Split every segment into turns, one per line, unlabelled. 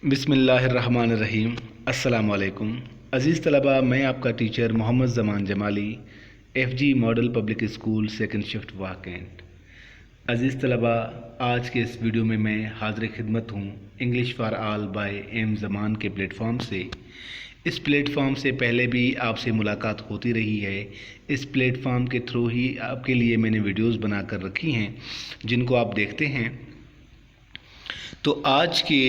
बिस्मिल्लाहिर्रहमानिर्रहीम। अस्सलाम वालेकुम अज़ीज़ तलबा, मैं आपका teacher Mohammad Zaman Jamali, FG model public school second shift Wah Cantt. अज़ीज़ तलबा, आज के इस वीडियो में मैं हाज़िर खिदमत हूँ English for all by M Zaman के प्लेटफॉर्म से। इस प्लेटफॉर्म से पहले भी आपसे मुलाकात होती रही है। इस प्लेटफॉर्म के थ्रू ही आपके लिए मैंने वीडियोज़ बना कर रखी हैं जिनको आप देखते हैं। तो आज के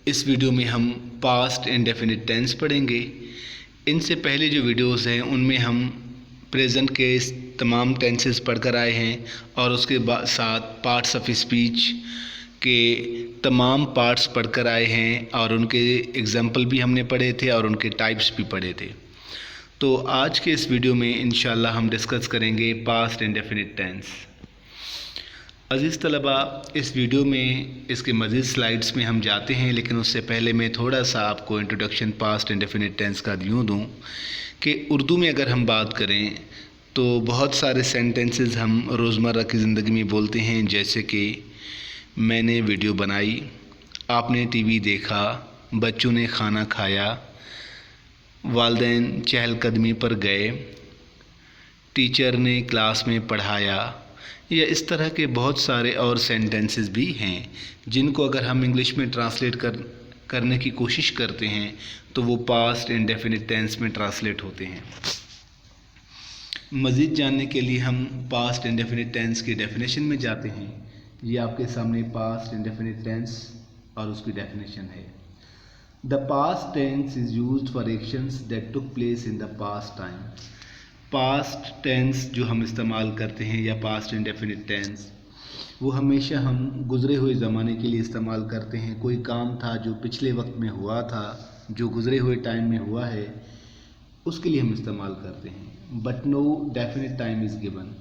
इस वीडियो में हम पास्ट इंडेफिनिट टेंस पढ़ेंगे। इनसे पहले जो वीडियोस हैं उनमें हम प्रेजेंट के तमाम टेंसेस पढ़कर आए हैं और उसके साथ पार्ट्स ऑफ स्पीच के तमाम पार्ट्स पढ़कर आए हैं और उनके एग्जाम्पल भी हमने पढ़े थे और उनके टाइप्स भी पढ़े थे। तो आज के इस वीडियो में इंशाल्लाह हम डिस्कस करेंगे पास्ट इंडेफिनिट टेंस। अज़ीज़ तलबा, इस वीडियो में इसके मज़ीद स्लाइड्स में हम जाते हैं, लेकिन उससे पहले मैं थोड़ा सा आपको इंट्रोडक्शन पास्ट इंडेफिनिट टेंस का यूँ दूँ कि उर्दू में अगर हम बात करें तो बहुत सारे सेंटेंसेस हम रोज़मर्रा की ज़िंदगी में बोलते हैं, जैसे कि मैंने वीडियो बनाई, आपने टीवी देखा, बच्चों ने खाना खाया, वालिदैन चहलकदमी पर गए, टीचर ने क्लास में पढ़ाया, या इस तरह के बहुत सारे और सेंटेंसेस भी हैं जिनको अगर हम इंग्लिश में ट्रांसलेट करने की कोशिश करते हैं तो वो पास्ट इंडेफिनिट टेंस में ट्रांसलेट होते हैं। मज़ीद जानने के लिए हम पास्ट इंडेफिनिट टेंस की डेफिनेशन में जाते हैं। ये आपके सामने पास्ट इंडेफिनिट टेंस और उसकी डेफिनेशन है। The past tense is used for actions that took place in the past time. Past tense जो हम इस्तेमाल करते हैं या पास्ट इंडेफिनिट टेंस, वो हमेशा हम गुज़रे हुए ज़माने के लिए इस्तेमाल करते हैं। कोई काम था जो पिछले वक्त में हुआ था, जो गुज़रे हुए टाइम में हुआ है, उसके लिए हम इस्तेमाल करते हैं। But no definite time is given.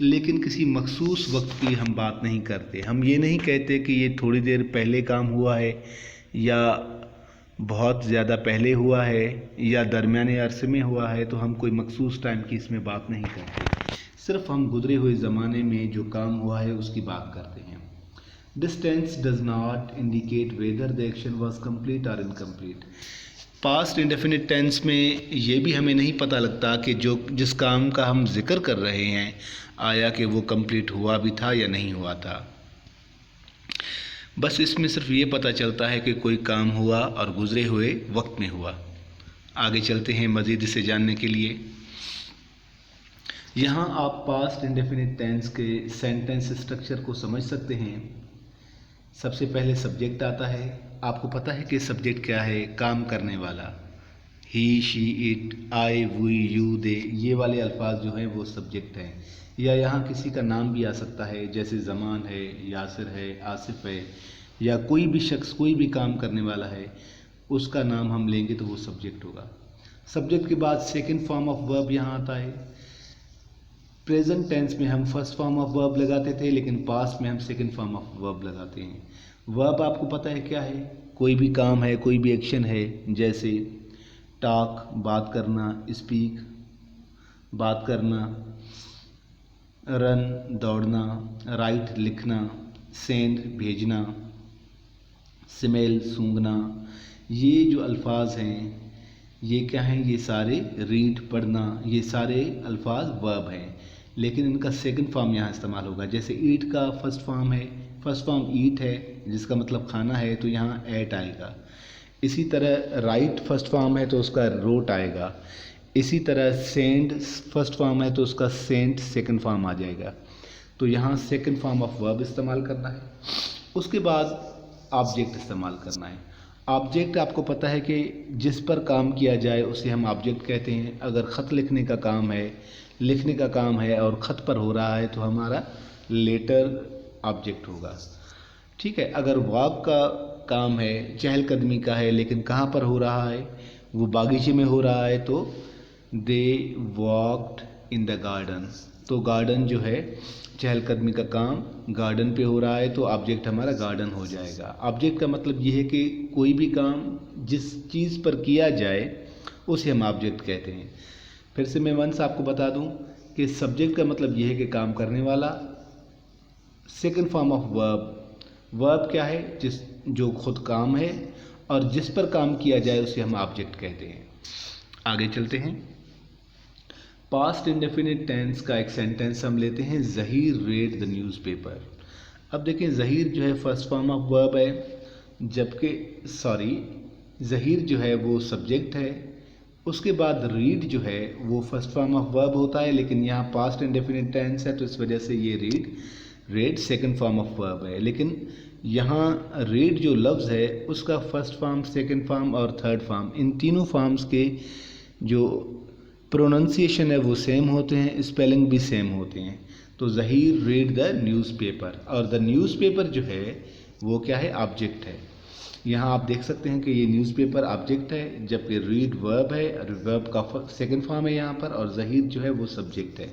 लेकिन किसी मखसूस वक्त की हम बात नहीं करते। हम ये नहीं कहते कि ये थोड़ी देर पहले काम हुआ है या बहुत ज़्यादा पहले हुआ है या दरमियाने अरसे में हुआ है, तो हम कोई मखसूस टाइम की इसमें बात नहीं करते। सिर्फ हम गुज़रे हुए ज़माने में जो काम हुआ है उसकी बात करते हैं। This tense does not indicate whether the action was complete और इनकम्प्लीट। पास्ट इंडेफिनिट टेंस में ये भी हमें नहीं पता लगता कि जिस काम का हम जिक्र कर रहे हैं आया कि वो कंप्लीट हुआ भी था या नहीं हुआ था। बस इसमें सिर्फ ये पता चलता है कि कोई काम हुआ और गुज़रे हुए वक्त में हुआ। आगे चलते हैं मज़ीद इसे जानने के लिए। यहाँ आप पास्ट इंडेफिनिट टेंस के सेंटेंस स्ट्रक्चर को समझ सकते हैं। सबसे पहले सब्जेक्ट आता है। आपको पता है कि सब्जेक्ट क्या है? काम करने वाला। He, she, it, I, we, you, they, ये वाले अल्फाज जो हैं वो सब्जेक्ट हैं। या यहाँ किसी का नाम भी आ सकता है, जैसे ज़मान है, यासिर है, आसिफ है, या कोई भी शख्स कोई भी काम करने वाला है उसका नाम हम लेंगे तो वो सब्जेक्ट होगा। सब्जेक्ट के बाद सेकंड फॉर्म ऑफ वर्ब यहाँ आता है। प्रेजेंट टेंस में हम फर्स्ट फॉर्म ऑफ वर्ब लगाते थे, लेकिन पास्ट में हम सेकंड फॉर्म ऑफ वर्ब लगाते हैं। वर्ब आपको पता है क्या है? कोई भी काम है, कोई भी एक्शन है, जैसे टॉक बात करना, स्पीक बात करना, रन दौड़ना, राइट लिखना, सेंड भेजना, स्मेल सूंघना, ये जो अल्फाज हैं ये क्या हैं? ये सारे रीड पढ़ना, ये सारे अल्फाज वर्ब हैं, लेकिन इनका सेकंड फॉर्म यहाँ इस्तेमाल होगा। जैसे ईट का फर्स्ट फॉर्म है, फर्स्ट फॉर्म ईट है जिसका मतलब खाना है, तो यहाँ एट आएगा। इसी तरह राइट फर्स्ट फॉर्म है तो उसका रोट आएगा। इसी तरह सेंड फर्स्ट फॉर्म है तो उसका सेंट सेकंड फॉर्म आ जाएगा। तो यहाँ सेकंड फॉर्म ऑफ वर्ब इस्तेमाल करना है। उसके बाद ऑब्जेक्ट इस्तेमाल करना है। ऑब्जेक्ट आपको पता है कि जिस पर काम किया जाए उसे हम ऑब्जेक्ट कहते हैं। अगर ख़त लिखने का काम है, लिखने का काम है और ख़त पर हो रहा है तो हमारा लेटर ऑब्जेक्ट होगा। ठीक है। अगर वॉक का काम है, चहलकदमी का है, लेकिन कहाँ पर हो रहा है? वो बागीचे में हो रहा है, तो दे वॉक्ड इन द गार्डन। तो गार्डन जो है, चहलकदमी का काम गार्डन पे हो रहा है, तो ऑब्जेक्ट हमारा गार्डन हो जाएगा। ऑब्जेक्ट का मतलब ये है कि कोई भी काम जिस चीज़ पर किया जाए उसे हम ऑब्जेक्ट कहते हैं। फिर से मैं वंस आपको बता दूं कि सब्जेक्ट का मतलब ये है कि काम करने वाला। Second form of verb, verb क्या है? जो खुद काम है। और जिस पर काम किया जाए उसे हम ऑब्जेक्ट कहते हैं। आगे चलते हैं। पास्ट इंडेफिनिट टेंस का एक सेंटेंस हम लेते हैं, ज़हीर रेड द न्यूज़पेपर। अब देखें, ज़हीर जो है फर्स्ट फॉर्म ऑफ वर्ब है, जबकि ज़हीर जो है वो सब्जेक्ट है। उसके बाद रीड जो है वो फर्स्ट फॉर्म ऑफ वर्ब होता है, लेकिन यहाँ पास्ट इंडेफिनिट टेंस है तो इस वजह से ये red second form of verb है। लेकिन यहाँ रीड जो लफ्ज़ है उसका फर्स्ट फॉर्म, सेकंड फॉर्म और थर्ड फॉर्म, इन तीनों फॉर्म्स के जो प्रोनाउंसिएशन है वो सेम होते हैं, स्पेलिंग भी सेम होते हैं। तो ज़हीर रीड द न्यूज़पेपर, और द न्यूज़पेपर जो है वो क्या है, ऑब्जेक्ट है। यहाँ आप देख सकते हैं कि ये न्यूज़पेपर ऑब्जेक्ट है, जबकि रीड वर्ब है, वर्ब का सेकंड फॉर्म है यहाँ पर, और ज़हीर जो है वो सब्जेक्ट है।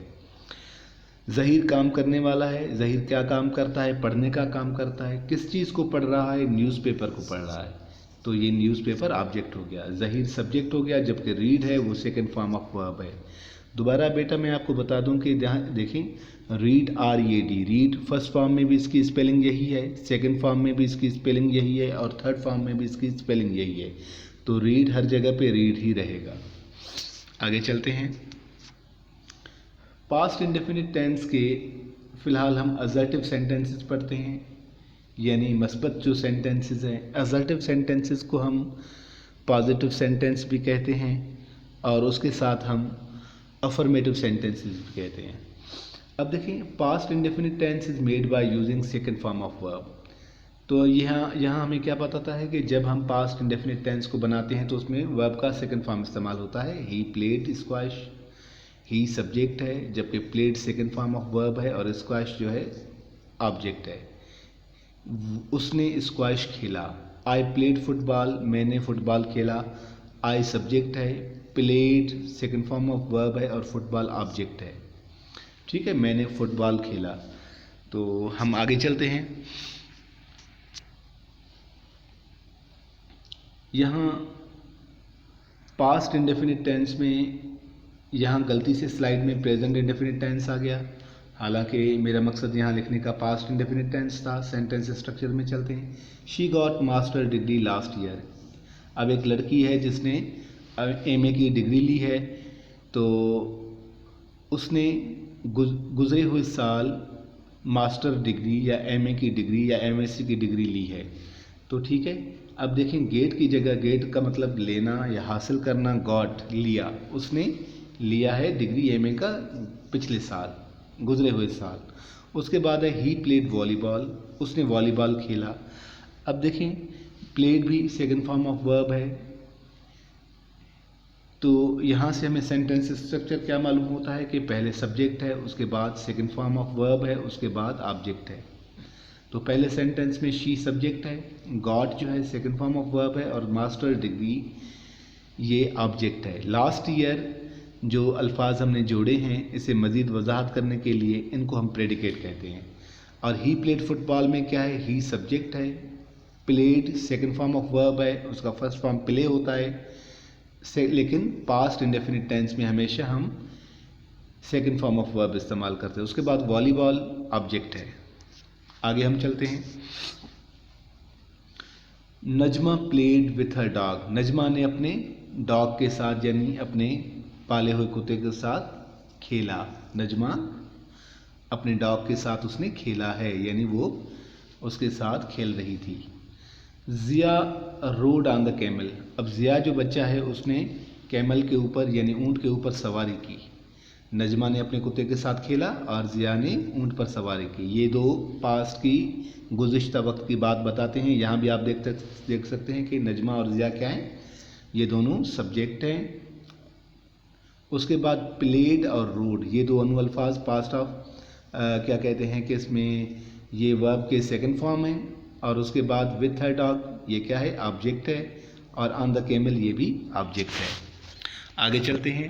ज़हीर काम करने वाला है। ज़हीर क्या काम करता है, पढ़ने का काम करता है। किस चीज़ को पढ़ रहा है, न्यूज़पेपर को पढ़ रहा है, तो ये न्यूज़पेपर ऑब्जेक्ट हो गया। ज़हीर सब्जेक्ट हो गया, जबकि रीड है वो सेकंड फॉर्म ऑफ वर्ब है। दोबारा बेटा मैं आपको बता दूं कि देखें, read RED, read first form में भी इसकी स्पेलिंग यही है, सेकंड फॉर्म में भी इसकी स्पेलिंग यही है, और थर्ड फॉर्म में भी इसकी स्पेलिंग यही है। तो रीड हर जगह पे रीड ही रहेगा। आगे चलते हैं। पास्ट इंडेफिनिट टेंस के फ़िलहाल हम असर्टिव सेंटेंसेस पढ़ते हैं, यानी मस्बत जो सेंटेंसेस हैं। असर्टिव सेंटेंसेस को हम पॉजिटिव सेंटेंस भी कहते हैं, और उसके साथ हम अफर्मेटिव सेंटेंसेस भी कहते हैं। अब देखिए, past indefinite tense is made by using second form of verb. तो यहाँ हमें क्या बताता है कि जब हम पास्ट इंडेफिनिट टेंस को बनाते हैं तो उसमें वर्ब का सेकंड फॉर्म इस्तेमाल होता है। He played squash, he subject है, जबकि played second form of verb है, और स्क्वैश जो है ऑब्जेक्ट है। उसने स्क्वैश खेला। आई प्लेड फुटबॉल, मैंने फुटबॉल खेला। आई सब्जेक्ट है, played second form of verb है, और फुटबॉल ऑब्जेक्ट है। ठीक है, मैंने फुटबॉल खेला। तो हम आगे चलते हैं। यहाँ पास्ट इंडेफिनिट टेंस में यहाँ गलती से स्लाइड में प्रेजेंट इंडेफिनिट टेंस आ गया, हालांकि मेरा मकसद यहाँ लिखने का पास्ट इंडेफिनिट टेंस था। सेंटेंस स्ट्रक्चर में चलते हैं। She got master degree last year. अब एक लड़की है जिसने MA की डिग्री ली है, तो उसने गुज़रे हुए साल मास्टर डिग्री या MA की डिग्री या MSc की डिग्री ली है। तो ठीक है, अब देखें, गेट की जगह, गेट का मतलब लेना या हासिल करना, गॉट लिया, उसने लिया है डिग्री MA का पिछले साल, गुज़रे हुए साल। उसके बाद है ही प्लेड वॉलीबॉल, उसने वॉलीबॉल खेला। अब देखें, प्लेड भी सेकंड फॉर्म ऑफ वर्ब है, तो यहाँ से हमें सेंटेंस स्ट्रक्चर क्या मालूम होता है कि पहले सब्जेक्ट है, उसके बाद सेकंड फॉर्म ऑफ वर्ब है, उसके बाद ऑब्जेक्ट है। तो पहले सेंटेंस में शी सब्जेक्ट है, गॉट जो है सेकंड फॉर्म ऑफ वर्ब है, और मास्टर डिग्री ये ऑब्जेक्ट है। लास्ट ईयर जो अल्फाज हमने जोड़े हैं, इसे मज़ीद वजाहत करने के लिए इनको हम प्रेडिकेट कहते हैं। और ही प्लेड फुटबॉल में क्या है, ही सब्जेक्ट है, played second form of verb है, उसका फर्स्ट फॉर्म प्ले होता है, लेकिन पास्ट इंडेफिनिट टेंस में हमेशा हम सेकंड फॉर्म ऑफ वर्ब इस्तेमाल करते हैं। उसके बाद वॉलीबॉल ऑब्जेक्ट है। आगे हम चलते हैं। Najma played with her dog. Najma ने अपने डॉग के साथ, यानी अपने पाले हुए कुत्ते के साथ खेला। नजमा अपने डॉग के साथ उसने खेला है, यानी वो उसके साथ खेल रही थी। जिया रोड ऑन द कैमल। अब जिया जो बच्चा है उसने कैमल के ऊपर यानी ऊँट के ऊपर सवारी की। नजमा ने अपने कुत्ते के साथ खेला और जिया ने ऊँट पर सवारी की। ये दो पास्ट की गुज़िश्ता वक्त की बात बताते हैं। यहाँ भी आप देख सकते हैं कि नजमा और जिया क्या हैं, ये दोनों सब्जेक्ट हैं। उसके बाद प्लेड और रोड, ये दोनों अल्फाज पास्ट ऑफ क्या कहते हैं कि इसमें ये वर्ब के सेकंड फॉर्म है। और उसके बाद विथ हर डॉग ये क्या है, ऑब्जेक्ट है। और ऑन द कैमल ये भी ऑब्जेक्ट है। आगे चलते हैं।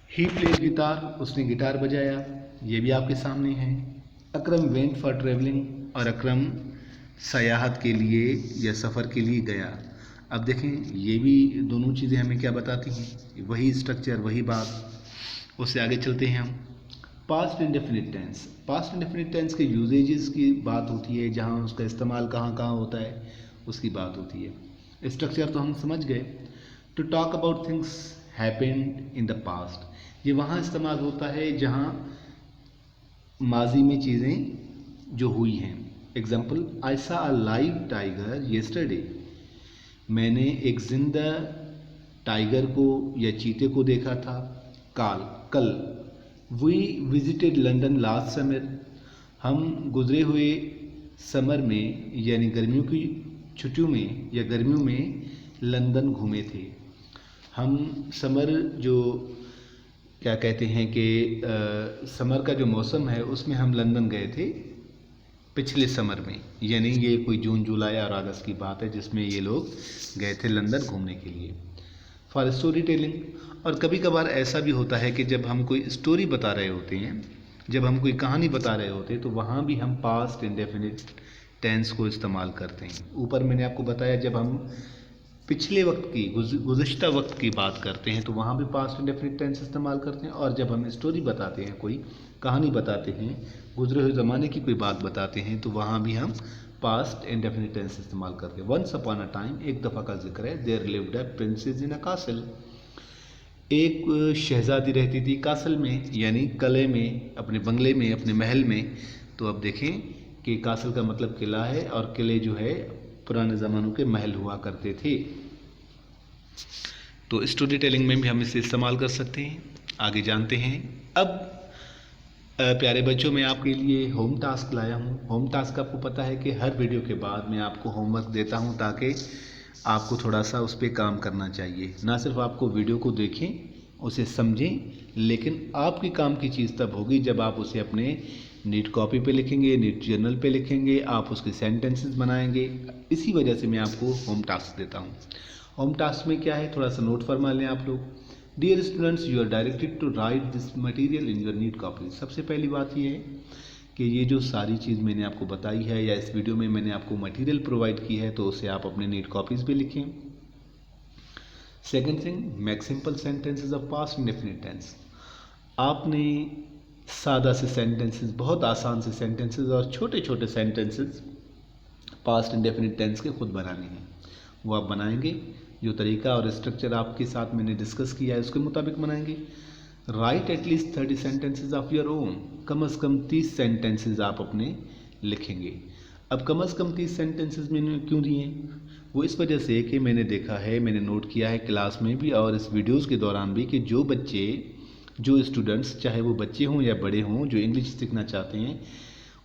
ही प्लेड गिटार, उसने गिटार बजाया, ये भी आपके सामने है। अकरम वेंट फॉर ट्रेवलिंग, और अकरम सयाहत के लिए या सफ़र के लिए गया। अब देखें, ये भी दोनों चीज़ें हमें क्या बताती हैं, वही स्ट्रक्चर वही बात। उससे आगे चलते हैं हम। Past indefinite tense, past indefinite tense के यूजेजेस की बात होती है, जहाँ उसका इस्तेमाल कहाँ कहाँ होता है उसकी बात होती है। स्ट्रक्चर तो हम समझ गए। To talk about things happened in the past, ये वहाँ इस्तेमाल होता है जहाँ माजी में चीज़ें जो हुई हैं। एग्जाम्पल, आई सा अ लाइव टाइगर येस्टरडे, मैंने एक जिंदा टाइगर को या चीते को देखा था कल। We visited London last summer, हम गुजरे हुए समर में यानी गर्मियों की छुट्टियों में या गर्मियों में लंदन घूमे थे। हम समर जो क्या कहते हैं कि समर का जो मौसम है उसमें हम लंदन गए थे पिछले समर में, यानी ये कोई जून जुलाई और अगस्त की बात है जिसमें ये लोग गए थे लंदन घूमने के लिए। फॉर स्टोरी टेलिंग, और कभी कभार ऐसा भी होता है कि जब हम कोई स्टोरी बता रहे होते हैं, जब हम कोई कहानी बता रहे होते हैं तो वहाँ भी हम पास्ट इंडेफिनिट टेंस को इस्तेमाल करते हैं। ऊपर मैंने आपको बताया जब हम पिछले वक्त की गुज़िश्ता वक्त की बात करते हैं तो वहाँ भी पास्ट इंडेफिनिट टेंस इस्तेमाल करते हैं, और जब हम स्टोरी बताते हैं, कोई कहानी बताते हैं, गुजरे हुए ज़माने की कोई बात बताते हैं तो वहाँ भी हम पास्ट इंडेफिनिट टेंस इस्तेमाल करते हैं। वंस अपॉन अ टाइम, एक दफ़ा का जिक्र है, there lived a princess in a castle, एक शहज़ादी रहती थी कासल में यानी किले में, अपने बंगले में, अपने महल में। तो अब देखें कि कासल का मतलब किला है और किले जो है पुराने ज़मानों के महल हुआ करते थे। तो स्टोरी टेलिंग में भी हम इसे इस्तेमाल कर सकते हैं। आगे जानते हैं। अब प्यारे बच्चों, मैं आपके लिए होम टास्क लाया हूँ। होम टास्क आपको पता है कि हर वीडियो के बाद मैं आपको होमवर्क देता हूँ ताकि आपको थोड़ा सा उस पर काम करना चाहिए। ना सिर्फ आपको वीडियो को देखें, उसे समझें, लेकिन आपकी काम की चीज़ तब होगी जब आप उसे अपने नीट कॉपी पे लिखेंगे, नीट जर्नल पे लिखेंगे, आप उसके सेंटेंसेस बनाएंगे। इसी वजह से मैं आपको होम टास्क देता हूँ। होम टास्क में क्या है, थोड़ा सा नोट फरमा लें आप लोग। Dear students, you are directed to write this material in your neat copy. सबसे पहली बात ये है कि ये जो सारी चीज़ मैंने आपको बताई है या इस वीडियो में मैंने आपको मटेरियल प्रोवाइड की है तो उसे आप अपने नीट कॉपीज़ पे लिखें। Second thing, make simple sentences of past indefinite tense. आपने सादा से सेंटेंसेस, बहुत आसान से सेंटेंसेस और छोटे छोटे सेंटेंसेस पास्ट इंडेफिनिट टेंस के खुद बनाने हैं। वो आप बनाएंगे, जो तरीका और स्ट्रक्चर आपके साथ मैंने डिस्कस किया है उसके मुताबिक बनाएंगे। Write at least 30 sentences of your own, कम अज़ कम 30 सेंटेंसेज आप अपने लिखेंगे। अब कम अज़ कम 30 सेंटेंसेज मैंने क्यों दिए? वो इस वजह से कि मैंने देखा है, मैंने नोट किया है क्लास में भी और इस वीडियोज़ के दौरान भी कि जो बच्चे, जो स्टूडेंट्स, चाहे वो बच्चे हों या बड़े हों, जो इंग्लिश सीखना चाहते हैं,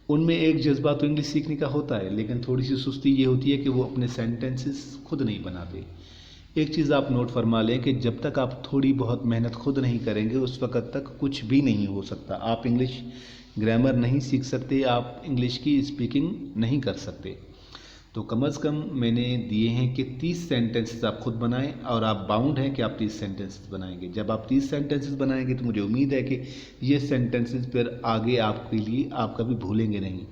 उनमें एक जज्बा तो इंग्लिश सीखने का होता है, लेकिन थोड़ी सी सुस्ती ये होती है कि वो अपने सेंटेंसेस खुद नहीं बनाते। एक चीज़ आप नोट फरमा लें कि जब तक आप थोड़ी बहुत मेहनत खुद नहीं करेंगे उस वक़्त तक कुछ भी नहीं हो सकता। आप इंग्लिश ग्रामर नहीं सीख सकते, आप इंग्लिश की स्पीकिंग नहीं कर सकते। तो कम अज़ कम मैंने दिए हैं कि 30 सेंटेंसेस आप खुद बनाएं और आप बाउंड हैं कि आप 30 सेंटेंसेस बनाएंगे। जब आप 30 सेंटेंसेस बनाएंगे तो मुझे उम्मीद है कि ये सेंटेंसेस फिर आगे आपके लिए आप कभी भूलेंगे नहीं,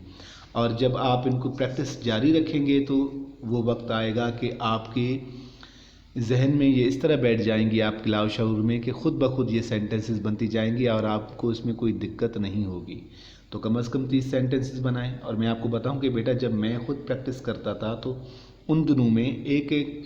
और जब आप इनको प्रैक्टिस जारी रखेंगे तो वो वक्त आएगा कि आपके जहन में ये इस तरह बैठ जाएंगी, आपके लाव शऊर में, कि ख़ुद ब खुद ये सेंटेंसेस बनती जाएंगी और आपको इसमें कोई दिक्कत नहीं होगी। तो कम अज़ कम 30 सेंटेंसेस बनाएं। और मैं आपको बताऊं कि बेटा, जब मैं ख़ुद प्रैक्टिस करता था तो उन दिनों में एक एक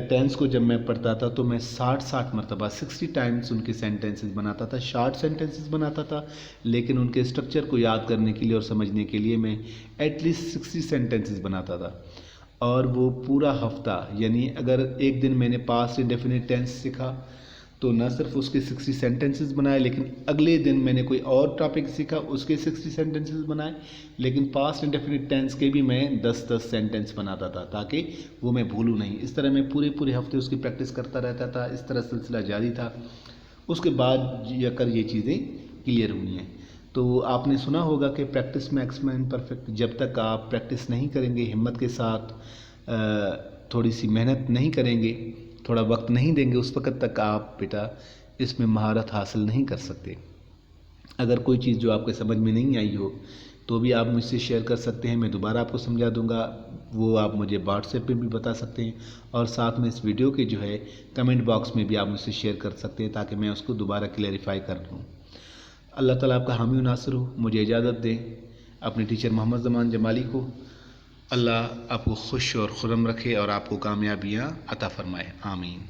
टेंस को जब मैं पढ़ता था तो मैं 60 मरतबा 60 टाइम्स उनके सेंटेंसेस बनाता था, शॉर्ट सेंटेंसेस बनाता था, लेकिन उनके स्ट्रक्चर को याद करने के लिए और समझने के लिए मैं एटलीस्ट 60 सेंटेंसेस बनाता था। और वो पूरा हफ्ता, यानी अगर एक दिन मैंने पास्ट इंडेफिनिट टेंस सीखा तो न सिर्फ उसके 60 सेंटेंसेस बनाए, लेकिन अगले दिन मैंने कोई और टॉपिक सीखा, उसके 60 सेंटेंसेस बनाए, लेकिन पास्ट इंडेफिनिट टेंस के भी मैं 10-10 सेंटेंस बनाता था ताकि वो मैं भूलूँ नहीं। इस तरह मैं पूरे हफ्ते उसकी प्रैक्टिस करता रहता था। इस तरह सिलसिला जारी था। उसके बाद जाकर ये चीज़ें क्लियर हुई हैं। तो आपने सुना होगा कि प्रैक्टिस मैक्स मैन परफेक्ट। जब तक आप प्रैक्टिस नहीं करेंगे, हिम्मत के साथ थोड़ी सी मेहनत नहीं करेंगे, थोड़ा वक्त नहीं देंगे, उस वक्त तक आप बेटा इसमें महारत हासिल नहीं कर सकते। अगर कोई चीज़ जो आपके समझ में नहीं आई हो तो भी आप मुझसे शेयर कर सकते हैं, मैं दोबारा आपको समझा दूंगा। वो आप मुझे व्हाट्सएप पे भी बता सकते हैं और साथ में इस वीडियो के जो है कमेंट बॉक्स में भी आप मुझसे शेयर कर सकते हैं ताकि मैं उसको दोबारा क्लैरिफाई कर दूँ। अल्लाह ताला आपका हामी नासिर हो। मुझे इजाज़त दें। अपने टीचर मोहम्मद ज़मान जमाली को अल्लाह आपको खुश और खुर्रम रखे और आपको कामयाबियाँ अता फ़रमाए। आमीन।